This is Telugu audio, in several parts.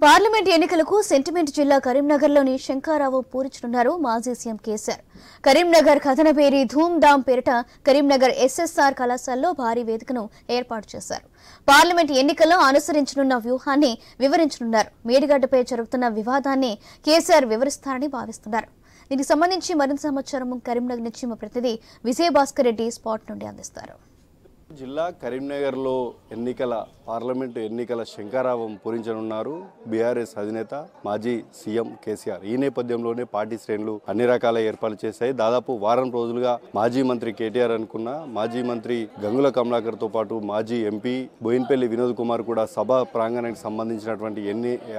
పార్లమెంట్ ఎన్నికలకు సెంటిమెంట్ జిల్లా కరీంనగర్లోని శంకరావు పూరించనున్నారు మాజీ సీఎం కేసీఆర్. కరీంనగర్ కథనపేరి ధూమ్ధామ్ పేరిట కరీంనగర్ ఎస్ఎస్ఆర్ కళాశాలలో భారీ వేదికను ఏర్పాటు చేశారు. పార్లమెంట్ ఎన్నికల్లో అనుసరించనున్న వ్యూహాన్ని వివరించనున్నారు. మేడిగడ్డపై జరుగుతున్న వివాదాన్ని కేసీఆర్ వివరిస్తారని భావిస్తున్నారు. దీనికి సంబంధించి మరింత సమాచారం కరీంనగర్ నుంచి మా ప్రతినిధి విజయభాస్కర్ రెడ్డి స్పాట్ నుండి అందిస్తారు. జిల్లా కరీంనగర్లో పార్లమెంటు ఎన్నికల శంకరావం పూరించనున్నారు బీఆర్ఎస్ అధినేత మాజీ సీఎం కేసీఆర్. ఈ నేపథ్యంలోనే పార్టీ శ్రేణులు అన్ని రకాల ఏర్పాట్లు చేశాయి. దాదాపు వారం రోజులుగా మాజీ మంత్రి కేటీఆర్ అనుకున్న మాజీ మంత్రి గంగుల కమలాకర్ తో పాటు మాజీ ఎంపీ బోయిన్పల్లి వినోద్ కుమార్ కూడా సభ ప్రాంగణానికి సంబంధించినటువంటి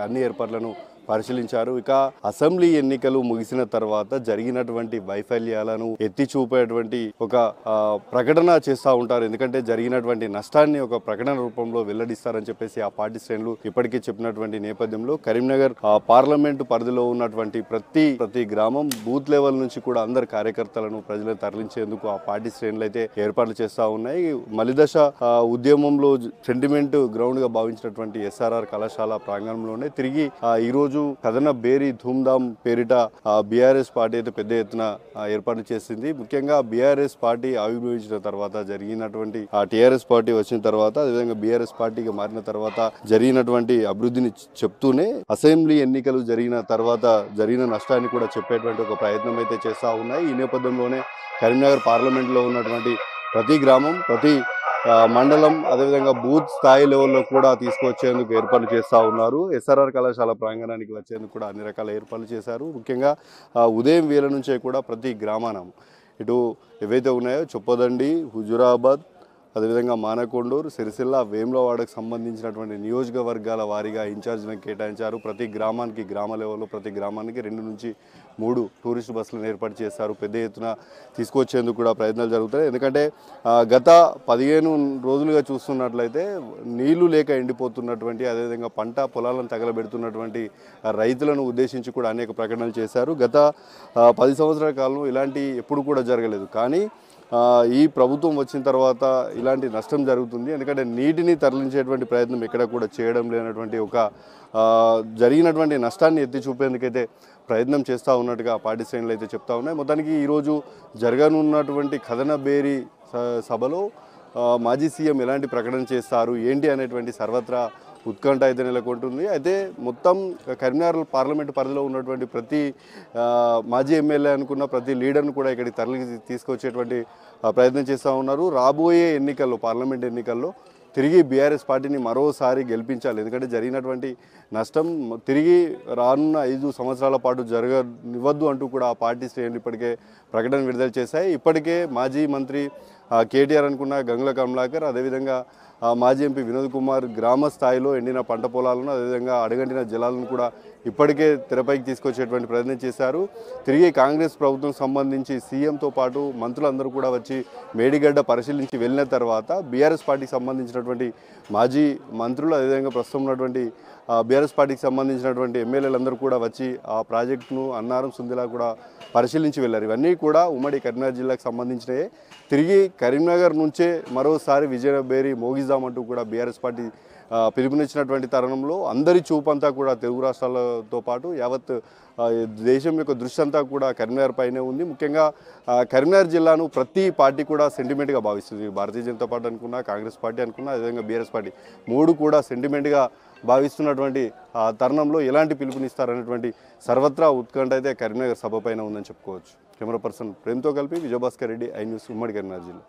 అన్ని ఏర్పాట్లను పరిశీలించారు. ఇక అసెంబ్లీ ఎన్నికలు ముగిసిన తర్వాత జరిగినటువంటి వైఫల్యాలను ఎత్తి చూపేటువంటి ఒక ప్రకటన చేస్తూ ఉంటారు. ఎందుకంటే జరిగినటువంటి నష్టాన్ని ఒక ప్రకటన రూపంలో వెల్లడిస్తారని చెప్పేసి ఆ పార్టీ శ్రేణులు ఇప్పటికే చెప్పినటువంటి నేపథ్యంలో కరీంనగర్ పార్లమెంటు పరిధిలో ఉన్నటువంటి ప్రతి గ్రామం బూత్ లెవెల్ నుంచి కూడా అందరు కార్యకర్తలను ప్రజలను తరలించేందుకు ఆ పార్టీ శ్రేణులు అయితే ఏర్పాట్లు చేస్తూ ఉన్నాయి. మలిదశ ఉద్యమంలో సెంటిమెంట్ గ్రౌండ్ గా భావించినటువంటి ఎస్ఆర్ఆర్ కళాశాల ప్రాంగణంలోనే తిరిగి ఈ రోజు కథన బేరీ ధూమ్ధామ్ పేరిట బీఆర్ఎస్ పార్టీ అయితే పెద్ద ఎత్తున ఏర్పాటు చేసింది. ముఖ్యంగా బీఆర్ఎస్ పార్టీ ఆవిర్భవించిన తర్వాత జరిగినటువంటి టీఆర్ఎస్ పార్టీ వచ్చిన తర్వాత అదేవిధంగా బీఆర్ఎస్ పార్టీగా మారిన తర్వాత జరిగినటువంటి అభివృద్ధిని చెప్తూనే అసెంబ్లీ ఎన్నికలు జరిగిన తర్వాత జరిగిన నష్టాన్ని కూడా చెప్పేటువంటి ఒక ప్రయత్నం అయితే చేస్తూ ఉన్నాయి. ఈ నేపథ్యంలోనే కరీంనగర్ పార్లమెంట్ లో ఉన్నటువంటి ప్రతి గ్రామం ప్రతి మండలం అదేవిధంగా బూత్ స్థాయి లెవెల్లో కూడా తీసుకొచ్చేందుకు ఏర్పాట్లు చేస్తూ ఉన్నారు. ఎస్ఆర్ఆర్ కళాశాల ప్రాంగణానికి వచ్చేందుకు కూడా అన్ని రకాల ఏర్పాట్లు చేశారు. ముఖ్యంగా ఉదయం వేళ నుంచే కూడా ప్రతి గ్రామానం ఇటు ఏవైతే ఉన్నాయో చొప్పదండి, హుజురాబాద్, అదేవిధంగా మానకొండూరు, సిరిసిల్ల, వేములవాడకు సంబంధించినటువంటి నియోజకవర్గాల వారీగా ఇన్ఛార్జ్లను కేటాయించారు. ప్రతి గ్రామానికి గ్రామ లెవెల్లో ప్రతి గ్రామానికి 2 నుంచి 3 టూరిస్ట్ బస్సులను ఏర్పాటు చేశారు. పెద్ద ఎత్తున తీసుకొచ్చేందుకు కూడా ప్రయత్నాలు జరుగుతాయి. ఎందుకంటే గత 15 రోజులుగా చూస్తున్నట్లయితే నీళ్లు లేక ఎండిపోతున్నటువంటి అదేవిధంగా పంట పొలాలను తగలబెడుతున్నటువంటి రైతులను ఉద్దేశించి కూడా అనేక ప్రకటనలు చేశారు. గత 10 సంవత్సరాల కాలంలో ఇలాంటి ఎప్పుడు కూడా జరగలేదు. కానీ ఈ ప్రభుత్వం వచ్చిన తర్వాత ఇలాంటి నష్టం జరుగుతుంది. ఎందుకంటే నీటిని తరలించేటువంటి ప్రయత్నం ఎక్కడ కూడా చేయడం లేనటువంటి ఒక జరిగినటువంటి నష్టాన్ని ఎత్తి చూపేందుకైతే ప్రయత్నం చేస్తూ ఉన్నట్టుగా పార్టీ శ్రేణులు అయితే చెప్తా ఉన్నాయి. మొత్తానికి ఈరోజు జరగనున్నటువంటి కథన బేరీ సభలో మాజీ సీఎం ఎలాంటి ప్రకటన చేస్తారు ఏంటి అనేటువంటి సర్వత్రా ఉత్కంఠ అయితే నెలకొంటుంది. అయితే మొత్తం కరీంనగర్ పార్లమెంటు పరిధిలో ఉన్నటువంటి ప్రతి మాజీ ఎమ్మెల్యే అనుకున్న ప్రతి లీడర్ను కూడా ఇక్కడికి తరలి తీసుకొచ్చేటువంటి ప్రయత్నం చేస్తూ ఉన్నారు. రాబోయే ఎన్నికల్లో పార్లమెంట్ ఎన్నికల్లో తిరిగి బీఆర్ఎస్ పార్టీని మరోసారి గెలిపించాలి. ఎందుకంటే జరిగినటువంటి నష్టం తిరిగి రానున్న 5 సంవత్సరాల పాటు జరగనివ్వద్దు అంటూ కూడా ఆ పార్టీ శ్రేణులు ఇప్పటికే ప్రకటన విడుదల చేశాయి. ఇప్పటికే మాజీ మంత్రి కేటీఆర్ అనుకున్న గంగుల కమలాకర్ అదేవిధంగా మాజీ ఎంపీ వినోద్ కుమార్ గ్రామ స్థాయిలో ఎండిన పంట పొలాలను అదేవిధంగా అడగంటిన జలాలను కూడా ఇప్పటికే తెరపైకి తీసుకొచ్చేటువంటి ప్రయత్నం చేశారు. తిరిగి కాంగ్రెస్ ప్రభుత్వం సంబంధించి సీఎంతో పాటు మంత్రులందరూ కూడా వచ్చి మేడిగడ్డ పరిశీలించి వెళ్ళిన తర్వాత బీఆర్ఎస్ పార్టీకి సంబంధించినటువంటి మాజీ మంత్రులు అదేవిధంగా ప్రస్తుతం ఉన్నటువంటి బీఆర్ఎస్ పార్టీకి సంబంధించినటువంటి ఎమ్మెల్యేలందరూ కూడా వచ్చి ఆ ప్రాజెక్టును అన్నారం సుందిలా కూడా పరిశీలించి వెళ్ళారు. ఇవన్నీ కూడా ఉమ్మడి కరీంనగర్ జిల్లాకు సంబంధించినవి. తిరిగి కరీంనగర్ నుంచే మరోసారి విజయ బేరీ మోగిద్దామంటూ కూడా బీఆర్ఎస్ పార్టీ పిలుపునిచ్చినటువంటి తరుణంలో అందరి చూపంతా కూడా తెలుగు రాష్ట్రాలతో పాటు యావత్ దేశం యొక్క దృష్టి అంతా కూడా కరీంనగర్ పైనే ఉంది. ముఖ్యంగా కరీంనగర్ జిల్లాను ప్రతి పార్టీ కూడా సెంటిమెంట్గా భావిస్తుంది. భారతీయ జనతా పార్టీ అనుకున్నా, కాంగ్రెస్ పార్టీ అనుకున్నా, అదేవిధంగా బీఆర్ఎస్ పార్టీ 3 కూడా సెంటిమెంట్గా భావిస్తున్నటువంటి తరుణంలో ఎలాంటి పిలుపునిస్తారనేటువంటి సర్వత్రా ఉత్కంఠ అయితే కరీంనగర్ సభ పైన ఉందని చెప్పుకోవచ్చు. కెమెరా పర్సన్ ప్రేమ్తో కలిపి విజయభాస్కర్ రెడ్డి, ఐ న్యూస్, ఉమ్మడి కరీంనగర్ జిల్లా.